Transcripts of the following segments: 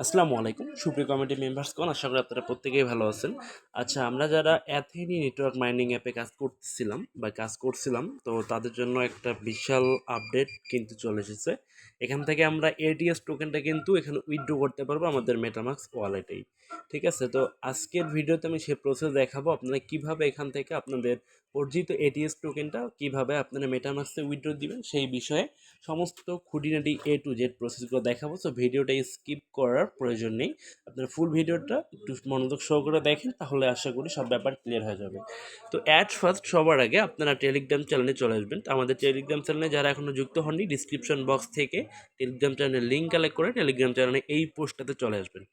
আসসালামু আলাইকুম সুপ্রিয় কমিটি মেম্বার্সগণ, আশা করি আপনারা প্রত্যেকেই ভালো আছেন। আচ্ছা, আমরা যারা অ্যাথেনি নেটওয়ার্ক মাইনিং অ্যাপে কাজ করছিলাম, তো তাদের জন্য একটা বিশাল আপডেট কিন্তু চলে এসেছে। এখান থেকে আমরা এটিএস টোকেনটা কিন্তু এখানে উইথড্র করতে পারবো আমাদের মেটামাক্স ওয়ালেটেই। ঠিক আছে, তো আজকের ভিডিওতে আমি সেই প্রসেস দেখাবো আপনারা কিভাবে এখান থেকে আপনাদের অর্জিত এটিএস টোকেনটা কিভাবে আপনারা মেটামাক্সে উইথড্র দিবেন সেই বিষয়ে সমস্ত খুঁটিনাটি এ টু জেড প্রসেসগুলো দেখাবো। সো ভিডিওটা স্কিপ করার প্রয়োজন নেই, আপনারা ফুল ভিডিওটা একটু মনোযোগ সহকারে দেখেন, তাহলে আশা করি সব ব্যাপার ক্লিয়ার হয়ে যাবে। তো অ্যাট ফার্স্ট সবার আগে আপনারা টেলিগ্রাম চ্যানেলে চলে আসবেন। তো আমাদের টেলিগ্রাম চ্যানেলে যারা এখনও যুক্ত হননি, ডিসক্রিপশন বক্স থেকে টেলিগ্রাম চ্যানেলের লিঙ্ক কালেক্ট করে টেলিগ্রাম চ্যানেলে এই পোস্টটাতে চলে আসবেন।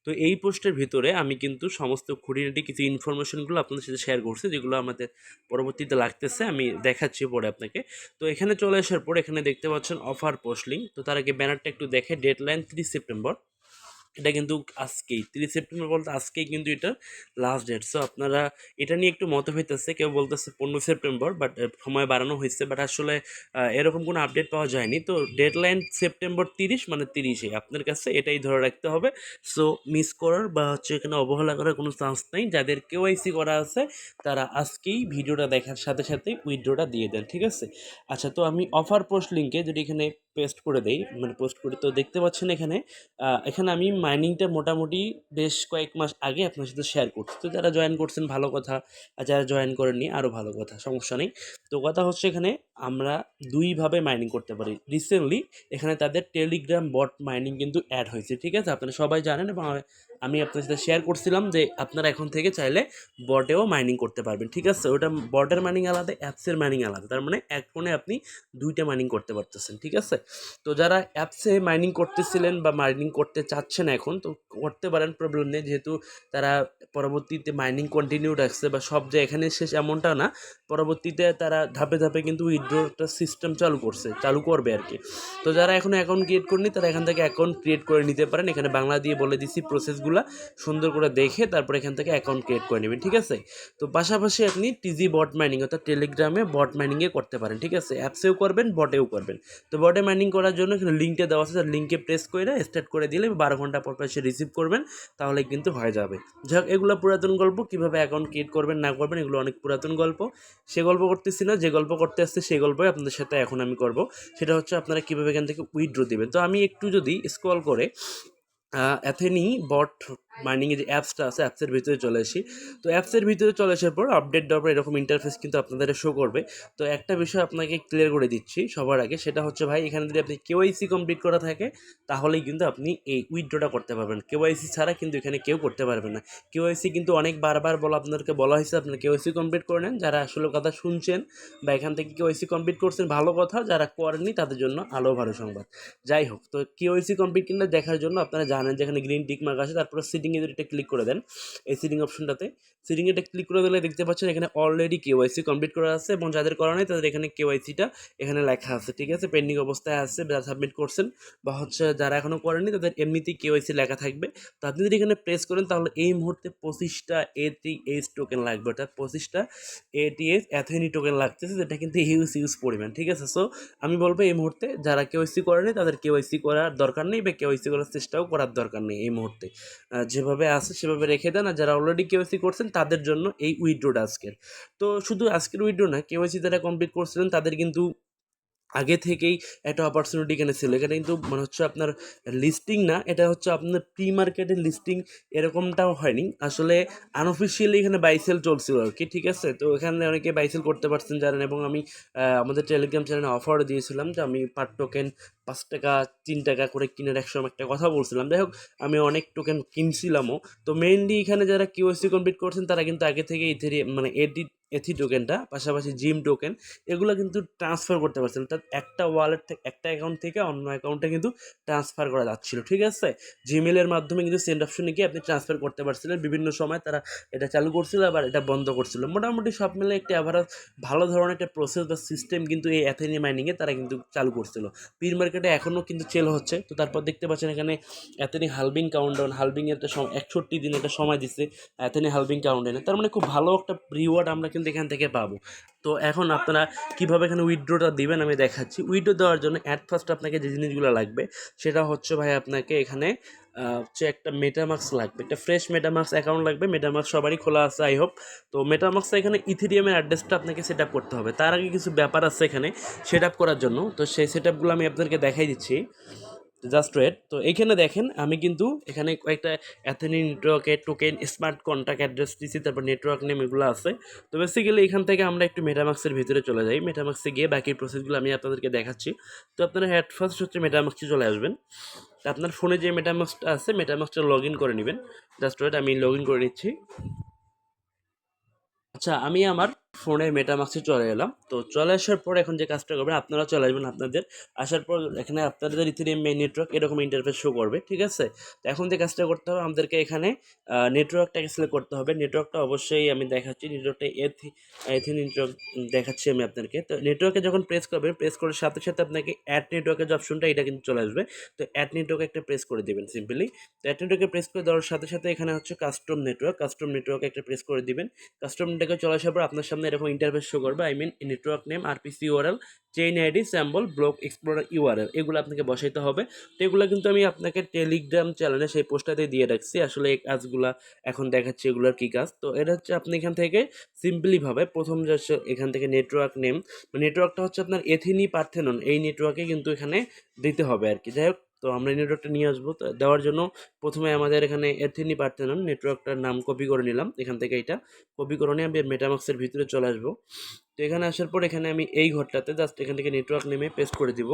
তো এই পোস্টের ভিতরে আমি কিন্তু সমস্ত খুঁটিনাটি কিছু ইনফরমেশনগুলো আপনাদের সাথে শেয়ার করছি, যেগুলো আমাদের পরবর্তীতে লাগতেছে, আমি দেখাচ্ছি পরে আপনাকে। তো এখানে চলে আসার পর এখানে দেখতে পাচ্ছেন অফার পোস্ট লিঙ্ক। তো তার আগে ব্যানারটা একটু দেখে, ডেডলাইন 30 সেপ্টেম্বর। এটা কিন্তু আজকেই 30 সেপ্টেম্বর বলতে আজকেই কিন্তু এটা লাস্ট ডেট। সো আপনারা এটা নিয়ে একটু মতভেদ আছে, কেউ বলতেছে 15 সেপ্টেম্বর, বাট সময় বাড়ানো হয়েছে, বাট আসলে এরকম কোনো আপডেট পাওয়া যায়নি। তো ডেডলাইন সেপ্টেম্বর 30, মানে 30-এ আপনার কাছে এটাই ধরে রাখতে হবে। সো মিস করার বা হচ্ছে এখানে অবহেলা করার কোনো চান্স নেই। যাদের কেওয়াইসি করা আছে তারা আজকেই ভিডিওটা দেখার সাথে সাথেই উইথড্রটা দিয়ে দেন, ঠিক আছে। আচ্ছা, তো আমি অফার পোস্ট লিঙ্কে যদি এখানে পেস্ট করে দেই, মানে পোস্ট করি, তো দেখতে পাচ্ছেন এখানে আমি মাইনিংটা মোটামুটি বেশ কয়েক মাস আগে আপনার সাথে শেয়ার করছি। তো যারা জয়েন করছেন ভালো কথা, আর যারা জয়েন করেননি আরও ভালো কথা, সমস্যা নেই। তো কথা হচ্ছে এখানে আমরা দুইভাবে মাইনিং করতে পারি। রিসেন্টলি এখানে তাদের টেলিগ্রাম বট মাইনিং কিন্তু অ্যাড হয়েছে, ঠিক আছে, আপনারা সবাই জানেন, এবং আমি আপনার সাথে শেয়ার করছিলাম যে আপনারা এখন থেকে চাইলে বটেও মাইনিং করতে পারবেন, ঠিক আছে। ওটা বটের মাইনিং আলাদা, অ্যাপসের মাইনিং আলাদা, তার মানে এক ফোনে আপনি দুইটা মাইনিং করতে পারতেছেন, ঠিক আছে। তো যারা অ্যাপসে মাইনিং করতেছিলেন বা মাইনিং করতে চাচ্ছেন এখন, তো করতে পারেন, প্রবলেম নেই, যেহেতু তারা পরবর্তীতে মাইনিং কন্টিনিউ রাখছে, বা সব যে এখানে শেষ এমনটা না, পরবর্তীতে তারা ধাপে ধাপে কিন্তু উইথড্রটা সিস্টেম চালু করবে আর কি। তো যারা এখনও অ্যাকাউন্ট ক্রিয়েট করেনি তারা এখান থেকে অ্যাকাউন্ট ক্রিয়েট করে নিতে পারেন। এখানে বাংলা দিয়ে বলে দিচ্ছি প্রসেসগুলো, সুন্দর করে দেখে তারপর এখান থেকে অ্যাকাউন্ট ক্রিয়েট করে নেবেন, ঠিক আছে। তো পাশাপাশি আপনি টিজি বট মাইনিং অর্থাৎ টেলিগ্রামে বট মাইনিংয়ে করতে পারেন, ঠিক আছে, অ্যাপসেও করবেন বটেও করবেন। তো বটে মাইনিং করার জন্য এখানে লিঙ্কটা দেওয়া আছে, লিঙ্কে প্রেস করে স্টার্ট করে দিলে 12 ঘন্টা পর সে রিসিভ করবেন, তাহলে কিন্তু হয়ে যাবে। যাই হোক, এগুলো পুরাতন গল্প, কীভাবে অ্যাকাউন্ট ক্রিয়েট করবেন না করবেন এগুলো অনেক পুরাতন গল্প, সে গল্প করতেছি না, যে গল্প করতে আসছে সেই গল্পই আপনাদের সাথে এখন আমি করব। সেটা হচ্ছে আপনারা কীভাবে এখান থেকে উইথড্র দিবেন। তো আমি একটু যদি স্ক্রল করে অ্যাথেনি বট মাইনিংয়ে যে অ্যাপসটা আছে অ্যাপসের ভিতরে চলে আসি। তো অ্যাপসের ভিতরে চলে আসার পর আপডেট দেওয়ার পর এরকম ইন্টারফেস কিন্তু আপনাদের শো করবে। তো একটা বিষয় আপনাকে ক্লিয়ার করে দিচ্ছি সবার আগে, সেটা হচ্ছে ভাই, এখানে যদি আপনি কেওয়াইসি কমপ্লিট করা থাকে তাহলেই কিন্তু আপনি এই উইথড্রটা করতে পারবেন। কেওয়াইসি ছাড়া কিন্তু এখানে কেউ করতে পারবে না। কেওয়াইসি কিন্তু অনেক বারবার আপনাদেরকে বলা হয়েছে আপনারা কেওয়াইসি কমপ্লিট করে নেন। যারা আসলে কথা শুনছেন বা এখান থেকে কেওয়াইসি কমপ্লিট করছেন ভালো কথা, যারা করেননি তাদের জন্য আলো ভালো সংবাদ। যাই হোক, তো কেওয়াইসি কমপ্লিট কিনা দেখার জন্য আপনারা জানেন যেখানে গ্রিন টিক মার্ক আছে, তারপরে সিটিংয়ে যদি এটা ক্লিক করে দেন, এই সিটিং অপশনটাতে এটা ক্লিক করে দিলে দেখতে পাচ্ছেন এখানে অলরেডি কেওয়াইসি কমপ্লিট করা আছে, এবং যাদের করা নেই তাদের এখানে কেওয়াইসিটা এখানে লেখা আছে, ঠিক আছে, পেন্ডিং অবস্থায় আছে, যারা সাবমিট করছেন বা হচ্ছে যারা এখনও করেনি তাদের এমনিতেই কেওয়াইসি লেখা থাকবে। তো আপনি যদি এখানে প্রেস করেন তাহলে এই মুহূর্তে 25টা এটিএস টোকেন লাগবে, অর্থাৎ 25টা এটিএস অ্যাথেনি টোকেন লাগতেছে, যেটা কিন্তু হিউজ পরিমাণ, ঠিক আছে। সো আমি বলবো এই মুহূর্তে যারা কেওয়াইসি করেনি তাদের কেওয়াইসি করার দরকার নেই, বা কেওয়াইসি করার চেষ্টাও করার দরকার নেই এই মুহূর্তে। যেভাবে আছে সেভাবে রেখে দেন, আর যারা অলরেডি কেওয়াইসি করছেন তাদের জন্য এই উইথড্রটা আজকের। তো শুধু আজকের উইথড্র না, কেওয়াইসি যারা কমপ্লিট করছিলেন তাদের কিন্তু আগে থেকেই একটা অপরচুনিটি এখানে ছিল। এখানে কিন্তু মানে হচ্ছে আপনার লিস্টিং না, এটা হচ্ছে আপনার প্রি মার্কেটের লিস্টিং, এরকমটাও হয়নি আসলে, আনঅফিসিয়ালি এখানে বাইসেল চলছিল আর কি, ঠিক আছে। তো এখানে অনেকে বাইসেল করতে পারছেন জানেন, এবং আমি আমাদের টেলিগ্রাম চ্যানেলে অফারও দিয়েছিলাম যে আমি পার টোকেন 5 টাকা 3 টাকা করে কিনে একসময় একটা কথা বলছিলাম। যাই হোক, আমি অনেক টোকেন কিনছিলামও। তো মেইনলি এখানে যারা কিউএসসি কমপ্লিট করছেন তারা কিন্তু আগে থেকে মানে এথি টোকেনটা, পাশাপাশি জিম টোকেন, এগুলো কিন্তু ট্রান্সফার করতে পারছেন, অর্থাৎ একটা ওয়ালেট থেকে একটা অ্যাকাউন্ট থেকে অন্য অ্যাকাউন্টে কিন্তু ট্রান্সফার করা যাচ্ছিল, ঠিক আছে। জিমেলের মাধ্যমে কিন্তু সেন্ড অপশনে গিয়ে আপনি ট্রান্সফার করতে পারছিলেন। বিভিন্ন সময় তারা এটা চালু করছিল, আবার এটা বন্ধ করছিল। মোটামুটি সব মিলে একটা অ্যাভারেজ ভালো ধরনের একটা প্রসেস বা সিস্টেম কিন্তু এই অ্যাথেনি মাইনিংয়ে তারা কিন্তু চালু করছিল। পি মার্কেটে এখনও কিন্তু সেল হচ্ছে। তো তারপর দেখতে পাচ্ছেন এখানে অ্যাথেনি হালভিং কাউন্টডাউন, হালভিংয়ের একটা 61 দিন একটা সময় দিচ্ছে অ্যাথেনি হালভিং কাউন্টডাউনে, তার মানে খুব ভালো একটা রিওয়ার্ড আমরা কিন্তু এখান থেকে পাবো। তো এখন আপনারা কীভাবে এখানে উইথড্রটা দিবেন আমি দেখাচ্ছি। উইথড্র দেওয়ার জন্য অ্যাট ফার্স্ট আপনাকে যে জিনিসগুলো লাগবে সেটা হচ্ছে ভাই, আপনাকে এখানে হচ্ছে একটা মেটামাক্স লাগবে, একটা ফ্রেশ মেটামাক্স অ্যাকাউন্ট লাগবে। মেটামাক্স সবারই খোলা আছে আই হোপ। তো মেটামাক্সে এখানে ইথেরিয়ামের অ্যাড্রেসটা আপনাকে সেট আপ করতে হবে। তার আগে কিছু ব্যাপার আছে এখানে সেট আপ করার জন্য, তো সেই সেট আপগুলো আমি আপনাদেরকে দেখাই দিচ্ছি। Just wait. তো এইখানে দেখেন আমি কিন্তু এখানে কয়েকটা অ্যাথেনি নেটওয়ার্কের টোকেন, স্মার্ট কন্ট্যাক্ট অ্যাড্রেস দিচ্ছি, তারপর নেটওয়ার্ক নেম এগুলো আছে। তো বেসিক্যালি এখান থেকে আমরা একটু মেটামাক্সের ভিতরে চলে যাই। মেটামাক্সে গিয়ে বাকি প্রসেসগুলো আমি আপনাদেরকে দেখাচ্ছি। তো আপনারা হেড ফার্স্ট হচ্ছে মেটামাক্সে চলে আসবেন। তো আপনার ফোনে যে মেটামাক্সটা আছে মেটামাক্সটা লগ ইন করে নেবেন। জাস্ট ওয়েট, আমি লগ ইন করে নিচ্ছি। আচ্ছা, আমি আমার ফোনে মেটামাক্সে চলে এলাম। তো চলে আসার পর এখন যে কাজটা করবেন, আপনারা চলে আসবেন আপনাদের। আসার পর এখানে আপনাদের ইথেরিয়াম মেইন নেটওয়ার্ক এরকম ইন্টারফেস শো করবে, ঠিক আছে? তো এখন যে কাজটা করতে হবে আমাদেরকে এখানে নেটওয়ার্কটাকে সিলেক্ট করতে হবে। নেটওয়ার্কটা অবশ্যই আমি দেখাচ্ছি, নেটওয়ার্কটা এথি নেটওয়ার্ক দেখাচ্ছি আমি আপনাদেরকে। তো নেটওয়ার্কে যখন প্রেস করবেন, প্রেস করার সাথে সাথে আপনাকে অ্যাড নেটওয়ার্কের যে অপশনটা এটা কিন্তু চলে আসবে। তো অ্যাড নেটওয়ার্কে একটা প্রেস করে দেবেন সিম্পলি। তো অ্যাড নেটওয়ার্কে প্রেস করে দেওয়ার সাথে সাথে এখানে হচ্ছে কাস্টম নেটওয়ার্কে একটা প্রেস করে দিবেন। কাস্টম নেটওয়ার্কে চলে আসার পর আপনার সামনে এরকম ইন্টারফেস শো করবে। I mean network name, RPC URL, chain ID, symbol, block explorer URL এগুলো আপনাকে বসাইতে হবে। তো এগুলো কিন্তু আমি আপনাকে টেলিগ্রাম চ্যানেলে সেই পোস্টটাতে দিয়ে রাখছি। আসলে এই কাজগুলা এখন দেখাচ্ছি এগুলোর কী কাজ। তো এটা হচ্ছে আপনি এখান থেকে সিম্পলিভাবে প্রথম যে এখান থেকে নেটওয়ার্ক নেম, নেটওয়ার্কটা হচ্ছে আপনার এথিনি পার্থেনন, এই নেটওয়ার্কে কিন্তু এখানে দিতে হবে আর কি। যাই হোক, তো আমরা এই নেটওয়ার্কটা নিয়ে আসবো। তো দেওয়ার জন্য প্রথমে আমাদের এখানে এথিনি পার্থেনন নেটওয়ার্কটার নাম কপি করে নিলাম এখান থেকে। এটা কপি করে নিয়ে আমি মেটামাক্সের ভিতরে চলে আসবো। তো এখানে আসার পর এখানে আমি এই ঘরটাতে জাস্ট এখান থেকে নেটওয়ার্ক নেমে পেস্ট করে দিব।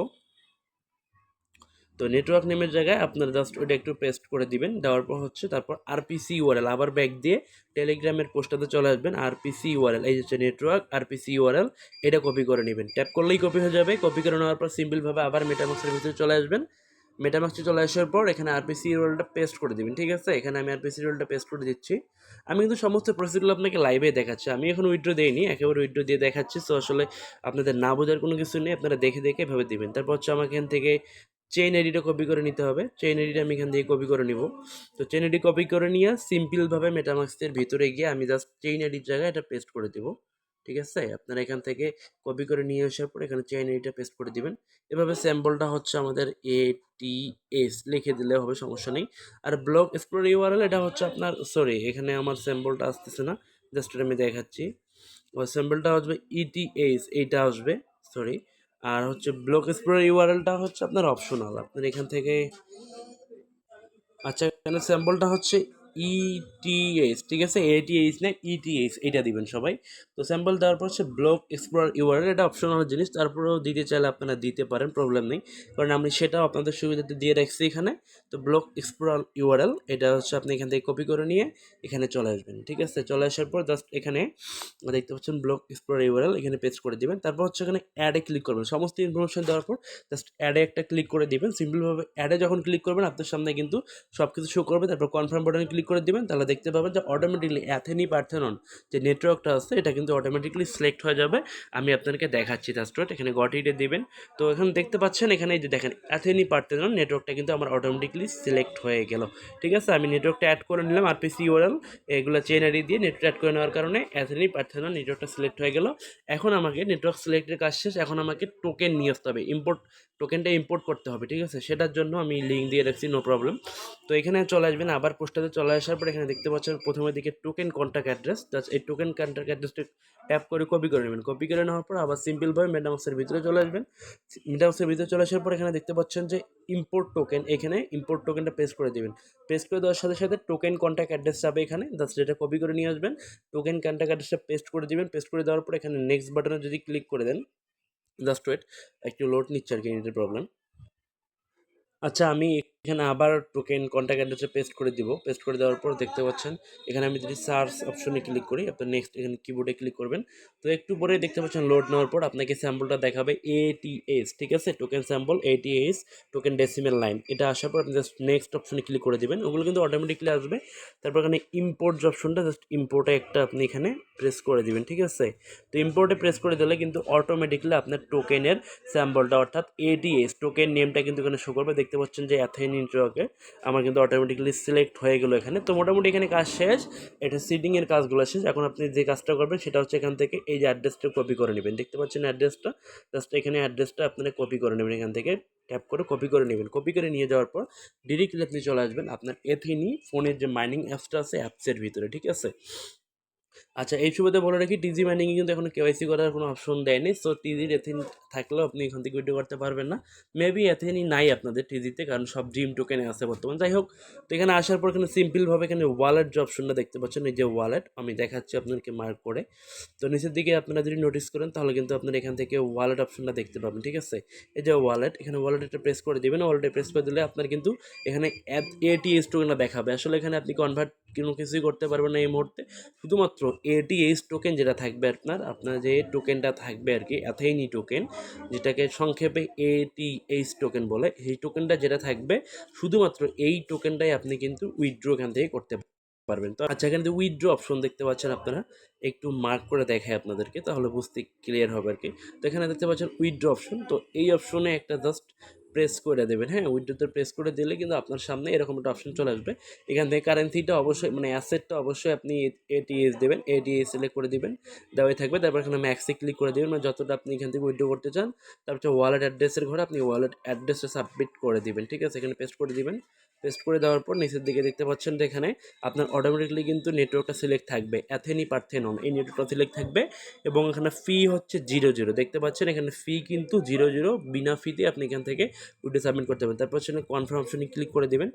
তো নেটওয়ার্ক নেমের জায়গায় আপনারা জাস্ট ওইটা একটু পেস্ট করে দিবেন। দেওয়ার পর হচ্ছে তারপর আরপিসি ইউআরএল আবার ব্যাক দিয়ে টেলিগ্রামের পোস্টটাতে চলে আসবেন। আরপিসি ইউআরএল, এই হচ্ছে নেটওয়ার্ক আরপিসি ইউআরএল, এটা কপি করে নেবেন। ট্যাপ করলেই কপি হয়ে যাবে। কপি করে নেওয়ার পর সিম্পলভাবে আবার মেটামাক্সের ভিতরে চলে আসবেন। মেটামাক্সে চলে আসার পর এখানে আরপিসি রোলটা পেস্ট করে দিবেন, ঠিক আছে? এখানে আমি আরপিসি রোলটা পেস্ট করে দিচ্ছি। আমি কিন্তু সমস্ত প্রসেসগুলো আপনাকে লাইভে দেখাচ্ছি, আমি এখন উইথড্র দেইনি, একেবারে উইথড্র দিয়ে দেখাচ্ছি। সো আসলে আপনাদের না বোঝার কোনো কিছু নেই, আপনারা দেখে দেখে এভাবে দিবেন। তারপর হচ্ছে আমাকে এখান থেকে চেইন আইডিটা কপি করে নিতে হবে। চেইন আইডিটা আমি এখান থেকে কপি করে নিব। তো চেইন আইডি কপি করে নিয়ে সিম্পলভাবে মেটামাক্সের ভিতরে গিয়ে আমি জাস্ট চেইন আইডির জায়গায় এটা পেস্ট করে দিব, ঠিক আছে? আপনারা এখান থেকে কপি করে নিয়ে আসার পর এখানে চেইন আইডিটা পেস্ট করে দিবেন। এভাবে স্যাম্পলটা হচ্ছে আমাদের এটিএস লিখে দিলে হবে, সমস্যা নেই। আর ব্লক এক্সপ্লোর ইউআরএল এটা হচ্ছে আপনার, সরি এখানে আমার স্যাম্পলটা আসতেছে না, জাস্ট এটা আমি দেখাচ্ছি। ওই স্যাম্পলটা আসবে ইটিএস, এইটা আসবে, সরি। আর হচ্ছে ব্লক এক্সপ্লোর ইউআরএলটা হচ্ছে আপনার অপশনাল, আপনার এখান থেকে। আচ্ছা, এখানে স্যাম্পলটা হচ্ছে ইটিএস, ঠিক আছে? এটিএইচ না ইটিএইচ, এইটা দিবেন সবাই। তো স্যাম্পল দেওয়ার পর হচ্ছে ব্লক এক্সপ্লোরার ইউআরএল, এটা অপশনাল জিনিস, তারপরেও দিতে চাইলে আপনারা দিতে পারেন, প্রবলেম নেই, কারণ আমি সেটাও আপনাদের সুবিধাতে দিয়ে রাখছি এখানে। তো ব্লক এক্সপ্লোরার ইউআরএল এটা হচ্ছে আপনি এখান থেকে কপি করে নিয়ে এখানে চলে আসবেন, ঠিক আছে? চলে আসার পর জাস্ট এখানে দেখতে পাচ্ছেন ব্লক এক্সপ্লোরার ইউআরএল, এখানে পেস্ট করে দিবেন। তারপর হচ্ছে এখানে অ্যাডে ক্লিক করবেন। সমস্ত ইনফরমেশন দেওয়ার পর জাস্ট অ্যাডে একটা ক্লিক করে দিবেন। সিম্পলভাবে অ্যাডে যখন ক্লিক করবেন আপনার সামনে কিন্তু সব কিছু শো করবে। তারপর কনফার্ম বাটনে ক্লিক করে দিবেন, তাহলে দেখতে পাবেন যে অটোমেটিকলি অ্যাথেনি পার্থেনন যে নেটওয়ার্কটা আছে এটা কিন্তু অটোমেটিকলি সিলেক্ট হয়ে যাবে। আমি আপনাদেরকে দেখাচ্ছি, জাস্ট এখানে গট ইটে দিবেন। তো এখন দেখতে পাচ্ছেন এখানে এই যে দেখেন অ্যাথেনি পার্থেনন নেটওয়ার্কটা কিন্তু আমার অটোমেটিকলি সিলেক্ট হয়ে গেল, ঠিক আছে? আমি নেটওয়ার্কটা অ্যাড করে নিলাম, আরপিসি ইউআরএল এগুলো চেইন আইডি দিয়ে নেটওয়ার্ক অ্যাড করে নেওয়ার কারণে অ্যাথেনি পার্থেনন নেটওয়ার্কটা সিলেক্ট হয়ে গেল। এখন আমাকে নেটওয়ার্ক সিলেক্টের কাজ শেষ, এখন আমাকে টোকেন নিয়ে আসতে হবে, টোকেনটা ইম্পোর্ট করতে হবে, ঠিক আছে? সেটার জন্য আমি লিঙ্ক দিয়ে রাখছি, নো প্রবলেম। তো এখানে চলে আসবেন, আবার পোস্টারে চলে আসার পর এখানে দেখতে পাচ্ছেন প্রথমের দিকে টোকেন কন্ট্যাক্ট অ্যাড্রেস, জাস্ট এই টোকেন কন্ট্যাক্ট অ্যাড্রেসটা ট্যাপ করে কপি করে নেবেন। কপি করে নেওয়ার পর আবার সিম্পলভাবে মেটামাক্সের ভিতরে চলে আসবেন। মেটামাক্সের ভিতরে চলে আসার পর এখানে দেখতে পাচ্ছেন যে ইম্পোর্ট টোকেন, এখানে ইম্পোর্ট টোকেনটা পেস্ট করে দেবেন। পেস্ট করে দেওয়ার সাথে সাথে টোকেন কন্ট্যাক্ট অ্যাড্রেস যাবে এখানে, জাস্ট এটা কপি করে নিয়ে আসবেন। টোকেন কন্ট্যাক্ট অ্যাড্রেসটা পেস্ট করে দিবেন। পেস্ট করে দেওয়ার পর এখানে নেক্সট বাটনে যদি ক্লিক করে দেন, জাস্ট ওয়েট, একটু লোড নিচ্ছে আর কি, নেটের প্রবলেম। আচ্ছা, আমি এখানে আবার টোকেন কন্ট্যাক্ট অ্যাড্রেসে পেস্ট করে দিব। পেস্ট করে দেওয়ার পর দেখতে পাচ্ছেন এখানে আমি যদি সার্চ অপশনে ক্লিক করি, আপনার নেক্সট এখানে কিবোর্ডে ক্লিক করবেন। তো একটু পরে দেখতে পাচ্ছেন লোড নেওয়ার পর আপনাকে স্যাম্পলটা দেখাবে এটিএস, ঠিক আছে? Token sample ATS, token decimal line, এটা আসার পর আপনি জাস্ট নেক্সট অপশনে ক্লিক করে দিবেন, ওগুলো কিন্তু অটোমেটিকলি আসবে। তারপর এখানে ইম্পোর্ট যে অপশনটা, জাস্ট ইম্পোর্টে একটা আপনি এখানে প্রেস করে দিবেন, ঠিক আছে? তো ইম্পোর্টে প্রেস করে দিলে কিন্তু অটোমেটিকলি আপনার টোকেনের স্যাম্পলটা অর্থাৎ এটিএস টোকেন নেমটা কিন্তু এখানে শো করবে। দেখতে পাচ্ছেন যে অ্যাথেনি নেটওয়ার্কে আমার কিন্তু অটোমেটিক্যালি সিলেক্ট হয়ে গেলো এখানে। তো মোটামুটি এখানে কাজ শেষ, এটা সিডিংয়ের কাজগুলো শেষ। এখন আপনি যে কাজটা করবেন সেটা হচ্ছে এখান থেকে এই যে অ্যাড্রেসটা কপি করে নেবেন, দেখতে পাচ্ছেন অ্যাড্রেসটা, জাস্ট এখানে অ্যাড্রেসটা আপনারা কপি করে নেবেন, এখান থেকে ট্যাপ করে কপি করে নেবেন। কপি করে নিয়ে যাওয়ার পর ডিরেক্টলি আপনি চলে আসবেন আপনার এথিনি ফোনের যে মাইনিং অ্যাপসটা আছে অ্যাপসের ভিতরে, ঠিক আছে। আচ্ছা, এই সুবাদে বলে রাখি টিজি মাইনিংয়ে কিন্তু এখন কেওয়াইসি করার কোনো অপশন দেয়নি। সো টিজির এথিন থাকলেও আপনি এখান থেকে উইথড্র করতে পারবেন না। মেবি এথিনই নাই আপনাদের টিজিতে, কারণ সব ড্রিম টোকেনে আছে বর্তমান। যাই হোক, তো এখানে আসার পর এখানে সিম্পলভাবে এখানে ওয়ালেট যে অপশনটা দেখতে পাচ্ছেন, এই যে ওয়ালেট আমি দেখাচ্ছি আপনাদেরকে মার্ক করে। তো নিচের দিকে আপনারা যদি নোটিস করেন তাহলে কিন্তু আপনারা এখান থেকে ওয়ালেট অপশনটা দেখতে পাবেন, ঠিক আছে। এই যে ওয়ালেট, এখানে ওয়ালেটটা প্রেস করে দেবেন। ওয়ালেটে প্রেস করে দিলে আপনার কিন্তু এখানে এটিএস টোকেনটা দেখাবে। আসলে এখানে আপনি কনভার্ট কোনো কিছুই করতে পারবেন না এই মুহূর্তে, শুধুমাত্র এটিএইচ টোকেন যেটা থাকবে আপনার যে টোকেনটা থাকবে আর কি, অ্যাথেইনি টোকেন, যেটাকে সংক্ষেপে এটিএইচ টোকেন বলে, এই টোকেনটা যেটা থাকবে শুধুমাত্র এই টোকেনটাই আপনি কিন্তু উইথড্র এখান থেকে করতে পারবেন। তো আচ্ছা, এখানে উইথড্র অপশন দেখতে পাচ্ছেন আপনারা, একটু মার্ক করে দেখায় আপনাদেরকে তাহলে বুঝতে ক্লিয়ার হবে আর কি। তো এখানে দেখতে পাচ্ছেন উইথড্র অপশন, তো এই অপশনে একটা জাস্ট প্রেস করে দেবেন। হ্যাঁ, উইথড্রোতে প্রেস করে দিলে কিন্তু আপনার সামনে এরকম একটা অপশন চলে আসবে। এখান থেকে কারেন্সিটা অবশ্যই মানে অ্যাসেটটা অবশ্যই আপনি এটিএস দেবেন, এটিএস সিলেক্ট করে দিবেন, দেওয়াই থাকবে। তারপর এখানে ম্যাক্সে ক্লিক করে দেবেন, মানে যতটা আপনি এখান থেকে উইথড্র করতে চান। তারপর ওয়ালেট অ্যাড্রেসের ঘরে আপনি ওয়ালেট অ্যাড্রেসটা সাবমিট করে দিবেন, ঠিক আছে। এখানে পেস্ট করে দিবেন। পেস্ট করে দেওয়ার পর নিচের দিকে দেখতে পাচ্ছেন যে এখানে আপনার অটোমেটিকলি কিন্তু নেটওয়ার্কটা সিলেক্ট থাকবে, অ্যাথেনি পার্থেনন এই নেটওয়ার্কটা সিলেক্ট থাকবে। এবং এখানে ফি হচ্ছে 0 দেখতে পাচ্ছেন, এখানে ফি কিন্তু 0 বিনা ফিতে আপনি এখান থেকে উইথড্র সাবমিট করতে হবে। তারপর সেখানে কনফার্ম অপশনে ক্লিক করে দেবেন।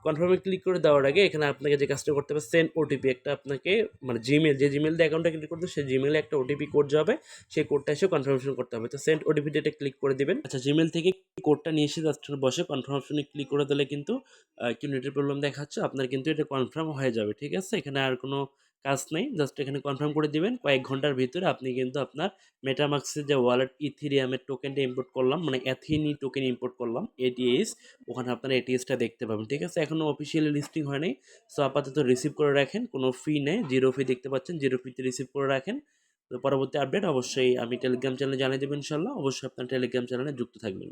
কনফার্মে ক্লিক করে দেওয়ার আগে এখানে আপনাকে যে কাজটা করতে হবে, সেন্ড ওটিপি একটা আপনাকে, মানে জিমেল, যে জিমেল দিয়ে অ্যাকাউন্টটা ক্লিক করতে সেই জিমেলে একটা ওটিপি কোড যাবে, সেই কোডটা এসে কনফার্মেশন করতে হবে। তো সেন্ড ওটিপি ডেটে ক্লিক করে দিবেন। আচ্ছা, জিমেল থেকে কোডটা নিয়ে এসে জাস্ট বসে কনফার্ম অপশনে ক্লিক করে দিলে কিন্তু একটু নেটের প্রবলেম দেখাচ্ছে, আপনার কিন্তু এটা কনফার্ম হয়ে যাবে, ঠিক আছে। এখানে আর কোনো কাজ নেই, জাস্ট এখানে কনফার্ম করে দিবেন। কয়েক ঘন্টার ভিতরে আপনি কিন্তু আপনার মেটামাক্সের যে ওয়ালেট ইথিরিয়ামের টোকেনটা ইম্পোর্ট করলাম, মানে অ্যাথিনি টোকেন ইম্পোর্ট করলাম এটিএস, ওখানে আপনারা এটিএসটা দেখতে পাবেন, ঠিক আছে। এখনও অফিসিয়ালি লিস্টিং হয় নাই, সো আপাতত রিসিভ করে রাখেন, কোনো ফি নেই, 0 ফি দেখতে পাচ্ছেন, 0 ফিতে রিসিভ করে রাখেন। তো পরবর্তী আপডেট অবশ্যই আমি টেলিগ্রাম চ্যানেলে জানিয়ে দেবো ইনশাল্লাহ। অবশ্যই আপনার টেলিগ্রাম চ্যানেলে যুক্ত থাকবেন।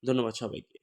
ধন্যবাদ সবাইকে।